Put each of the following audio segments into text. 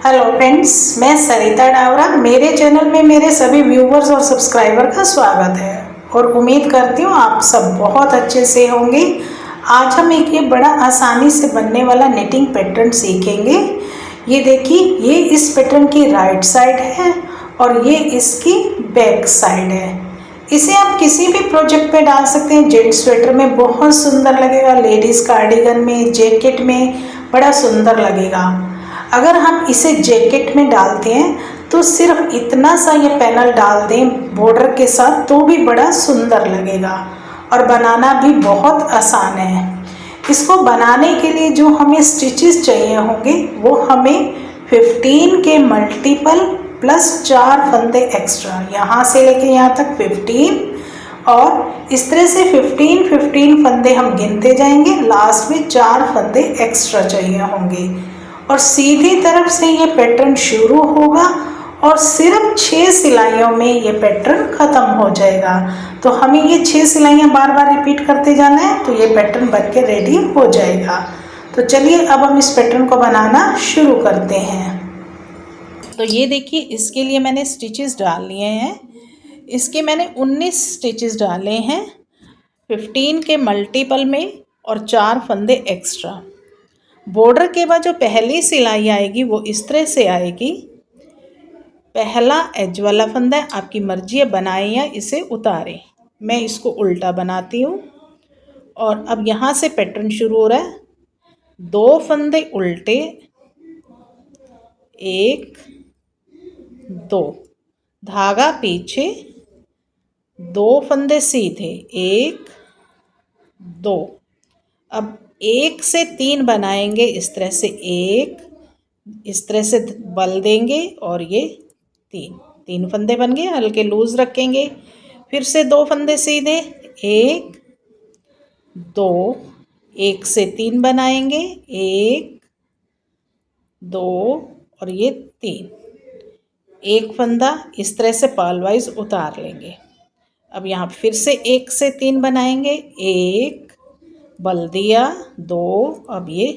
Hello friends, मैं सरिता डावरा। मेरे channel में मेरे सभी व्यूवर्स और सब्सक्राइबर का स्वागत है और उम्मीद करती हूँ आप सब बहुत अच्छे से होंगे। आज हम एक ये बड़ा आसानी से बनने वाला निटिंग पैटर्न सीखेंगे। ये देखिए, ये इस पैटर्न की राइट साइड है और ये इसकी बैक साइड है। इसे आप किसी भी प्रोजेक्ट पे डाल सकते हैं। जेंट्स स्वेटर में बहुत सुंदर लगेगा, लेडीज़ कार्डिगन में, जैकेट में बड़ा सुंदर लगेगा। अगर हम इसे जैकेट में डालते हैं तो सिर्फ इतना सा ये पैनल डाल दें बॉर्डर के साथ तो भी बड़ा सुंदर लगेगा और बनाना भी बहुत आसान है। इसको बनाने के लिए जो हमें स्टिचेस चाहिए होंगे वो हमें 15 के मल्टीपल प्लस 4 फंदे एक्स्ट्रा, यहाँ से लेके यहाँ तक 15 और इस तरह से 15 फंदे हम गिनते जाएंगे। लास्ट में 4 फंदे एक्स्ट्रा चाहिए होंगे और सीधी तरफ से ये पैटर्न शुरू होगा और सिर्फ 6 सिलाइयों में ये पैटर्न ख़त्म हो जाएगा। तो हमें ये 6 सिलाइयाँ बार बार रिपीट करते जाना है तो ये पैटर्न बन के रेडी हो जाएगा। तो चलिए अब हम इस पैटर्न को बनाना शुरू करते हैं। तो ये देखिए, इसके लिए मैंने स्टिचेस डाल लिए हैं। इसके मैंने 19 स्टिचेस डाले हैं 15 के मल्टीपल में और 4 फंदे एक्स्ट्रा। बॉर्डर के बाद जो पहली सिलाई आएगी वो इस तरह से आएगी। पहला एज वाला फंदा है, आपकी मर्जी है बनाएं या इसे उतारें। मैं इसको उल्टा बनाती हूँ और अब यहाँ से पैटर्न शुरू हो रहा है। 2 फंदे उल्टे, 1 2, धागा पीछे, 2 फंदे सीधे, 1 2। अब 1 से 3 बनाएंगे इस तरह से, 1 इस तरह से बल देंगे और ये 3 फंदे बन गए। हल्के लूज रखेंगे। फिर से 2 फंदे सीधे, 1 2, 1 से 3 बनाएंगे, 1 2 और ये 3। एक फंदा इस तरह से पाल वाइज उतार लेंगे। अब यहाँ फिर से 1 से 3 बनाएंगे, 1 बल दिया, 2, अब ये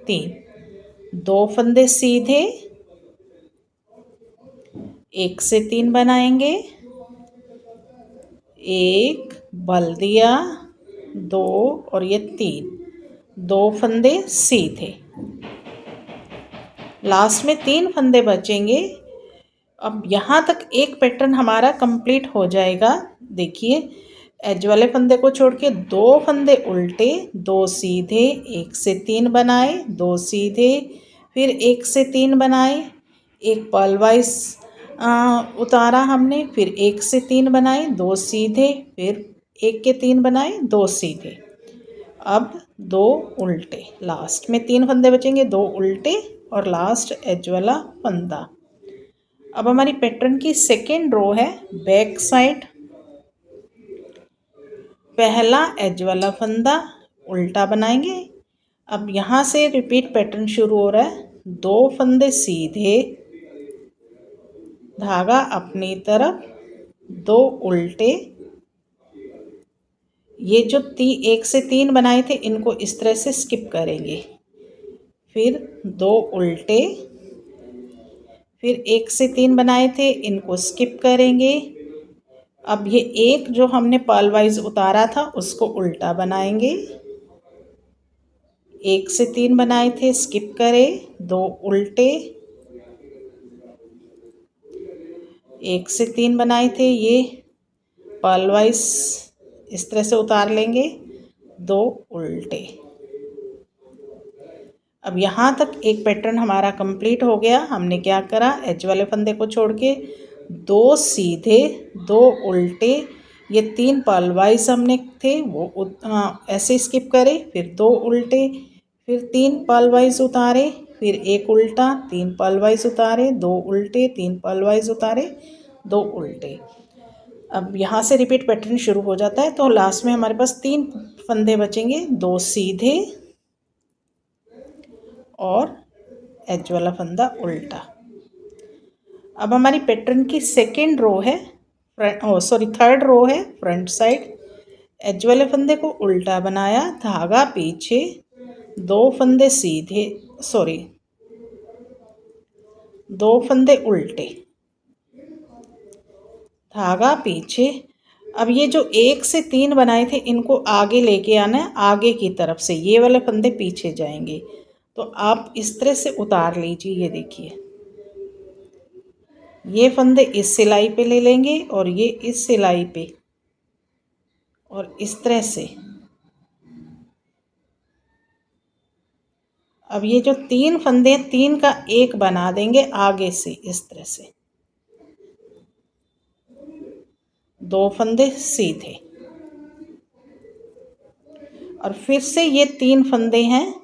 3। 2 फंदे सीधे, 1 से 3 बनाएंगे, 1 बल दिया, 2 और ये 3। 2 फंदे सीधे, लास्ट में 3 फंदे बचेंगे। अब यहाँ तक एक पैटर्न हमारा कंप्लीट हो जाएगा। देखिए, एज वाले फंदे को छोड़ के 2 फंदे उल्टे, 2 सीधे, 1 से 3 बनाए, 2 सीधे, फिर 1 से 3 बनाए, एक पर्ल वाइज उतारा हमने, फिर 1 से 3 बनाए, 2 सीधे, फिर 1 के 3 बनाए, 2 सीधे, अब 2 उल्टे। लास्ट में 3 फंदे बचेंगे, 2 उल्टे और लास्ट एज वाला फंदा। अब हमारी पैटर्न की सेकेंड रो है बैक साइड। पहला एज वाला फंदा उल्टा बनाएंगे। अब यहाँ से रिपीट पैटर्न शुरू हो रहा है। 2 फंदे सीधे, धागा अपनी तरफ, 2 उल्टे। ये जो 1 से 3 बनाए थे इनको इस तरह से स्किप करेंगे, फिर 2 उल्टे, फिर 1 से 3 बनाए थे इनको स्किप करेंगे। अब ये एक जो हमने पर्ल वाइज उतारा था उसको उल्टा बनाएंगे। 1 से 3 बनाए थे, स्किप करें, 2 उल्टे, 1 से 3 बनाए थे ये पर्ल वाइज इस तरह से उतार लेंगे, 2 उल्टे। अब यहाँ तक एक पैटर्न हमारा कंप्लीट हो गया। हमने क्या करा, एज वाले फंदे को छोड़ के 2 सीधे, 2 उल्टे, ये 3 पर्ल वाइज हमने थे वो ऐसे स्किप करे, फिर 2 उल्टे, फिर 3 पर्ल वाइज उतारे, फिर 1 उल्टा, 3 पर्ल वाइज उतारे, 2 उल्टे, 3 पर्ल वाइज उतारे, 2 उल्टे। अब यहाँ से रिपीट पैटर्न शुरू हो जाता है। तो लास्ट में हमारे पास 3 फंदे बचेंगे, 2 सीधे और एज वाला फंदा उल्टा। अब हमारी पैटर्न की सेकेंड रो है, थर्ड रो है फ्रंट साइड। एज वाले फंदे को उल्टा बनाया, धागा पीछे, 2 फंदे सीधे, 2 फंदे उल्टे, धागा पीछे। अब ये जो 1 से 3 बनाए थे इनको आगे लेके आना है, आगे की तरफ से, ये वाले फंदे पीछे जाएंगे। तो आप इस तरह से उतार लीजिए। ये देखिए, ये फंदे इस सिलाई पे ले लेंगे और ये इस सिलाई पे, और इस तरह से। अब ये जो 3 फंदे हैं, 3 का 1 बना देंगे आगे से, इस तरह से। 2 फंदे सीधे, और फिर से ये 3 फंदे हैं,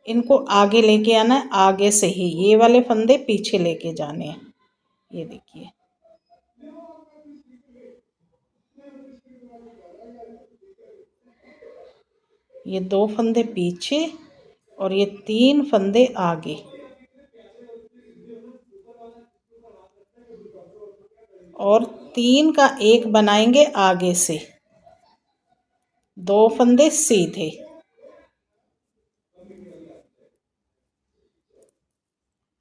इनको आगे लेके आना है, आगे से ही। ये वाले फंदे पीछे लेके जाने हैं। ये देखिए, ये 2 फंदे पीछे और ये 3 फंदे आगे, और 3 का 1 बनाएंगे आगे से। 2 फंदे सीधे,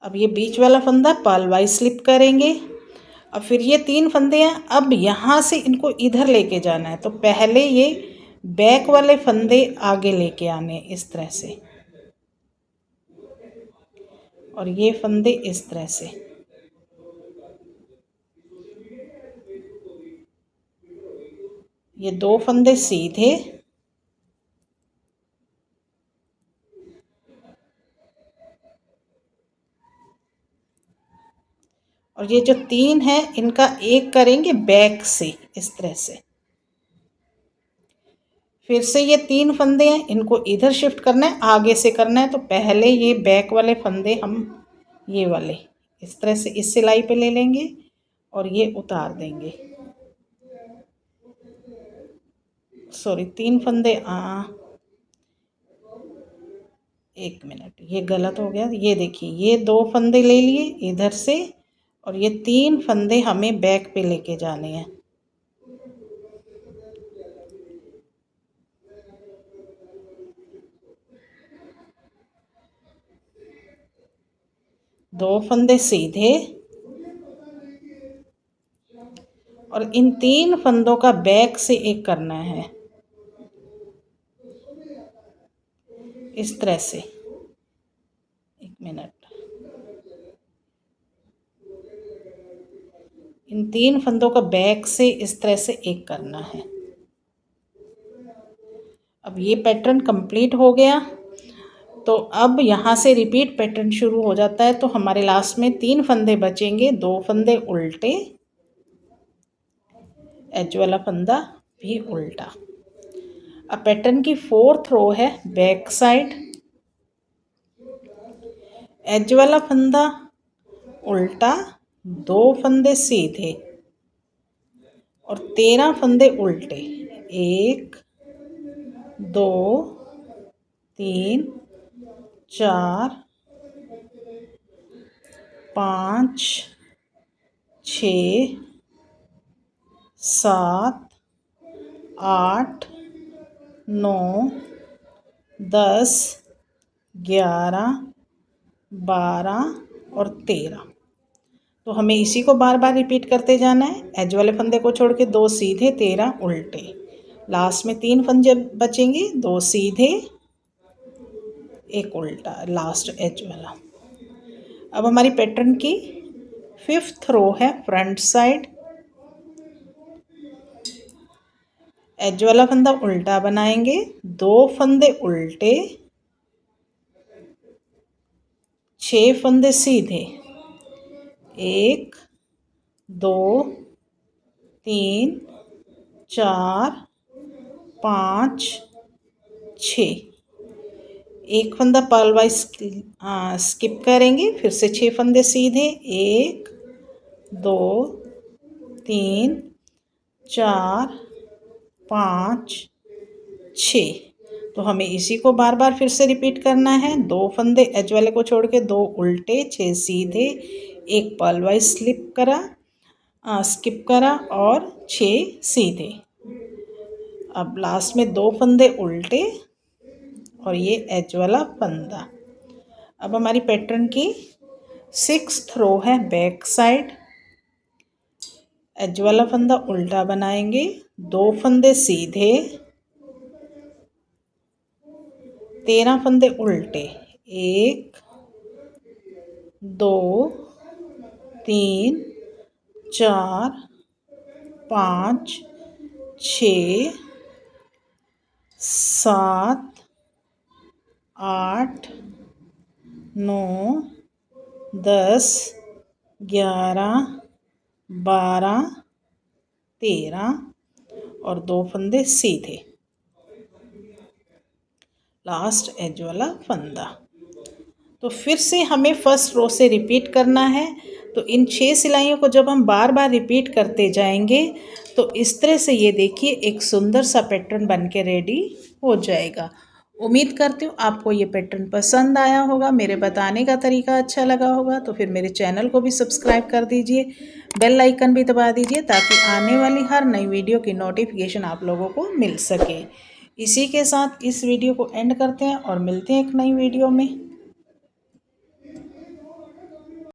अब ये बीच वाला फंदा पर्ल वाइज स्लिप करेंगे। अब फिर ये 3 फंदे हैं, अब यहाँ से इनको इधर लेके जाना है। तो पहले ये बैक वाले फंदे आगे लेके आने, इस तरह से, और ये फंदे इस तरह से। ये 2 फंदे सीधे, और ये जो 3 है इनका 1 करेंगे बैक से, इस तरह से। फिर से ये 3 फंदे हैं, इनको इधर शिफ्ट करना है, आगे से करना है। तो पहले ये बैक वाले फंदे हम ये वाले इस तरह से इस सिलाई पे ले लेंगे और ये उतार देंगे। सॉरी, 3 फंदे, 1 मिनट, ये गलत हो गया। ये देखिए, ये 2 फंदे ले लिए इधर से, और ये 3 फंदे हमें बैक पे लेके जाने हैं। दो फंदे सीधे, और इन 3 फंदों का बैक से एक करना है, इस तरह से। 1 मिनट, इन 3 फंदों का बैक से इस तरह से एक करना है। अब ये पैटर्न कंप्लीट हो गया। तो अब यहाँ से रिपीट पैटर्न शुरू हो जाता है। तो हमारे लास्ट में 3 फंदे बचेंगे, 2 फंदे उल्टे, एज वाला फंदा भी उल्टा। अब पैटर्न की 4th रो है बैक साइड, एज वाला फंदा उल्टा, 2 फंदे सीधे और 13 फंदे उल्टे। 1 2 3 4 5 6 7 8 9 10 11 12 और 13। तो हमें इसी को बार बार रिपीट करते जाना है। एज वाले फंदे को छोड़ के 2 सीधे, 13 उल्टे। लास्ट में 3 फंदे बचेंगे, 2 सीधे, 1 उल्टा, लास्ट एज वाला। अब हमारी पैटर्न की 5th रो है फ्रंट साइड, एज वाला फंदा उल्टा बनाएंगे, 2 फंदे उल्टे, 6 फंदे सीधे, 1 2 3 4 5 6। 1 फंदा पर्ल वाइज स्किप करेंगे, फिर से 6 फंदे सीधे, 1 2 3 4 5 6। तो हमें इसी को बार बार फिर से रिपीट करना है। 2 फंदे एज वाले को छोड़ के 2 उल्टे, 6 सीधे, 1 पर्ल वाइज स्किप करा और 6 सीधे। अब लास्ट में 2 फंदे उल्टे और ये एज वाला फंदा। अब हमारी पैटर्न की 6th रो है बैक साइड, एज वाला फंदा उल्टा बनाएंगे, 2 फंदे सीधे, 13 फंदे उल्टे, 1 2 3 4 5 6 7 8 9 10 11 12 13 और 2 फंदे सीधे, लास्ट एज वाला फंदा। तो फिर से हमें फर्स्ट रो से रिपीट करना है। तो इन 6 सिलाइयों को जब हम बार बार रिपीट करते जाएंगे तो इस तरह से ये देखिए एक सुंदर सा पैटर्न बन के रेडी हो जाएगा। उम्मीद करती हूँ आपको ये पैटर्न पसंद आया होगा, मेरे बताने का तरीका अच्छा लगा होगा। तो फिर मेरे चैनल को भी सब्सक्राइब कर दीजिए, बेल आइकन भी दबा दीजिए ताकि आने वाली हर नई वीडियो की नोटिफिकेशन आप लोगों को मिल सके। इसी के साथ इस वीडियो को एंड करते हैं और मिलते हैं एक नई वीडियो में।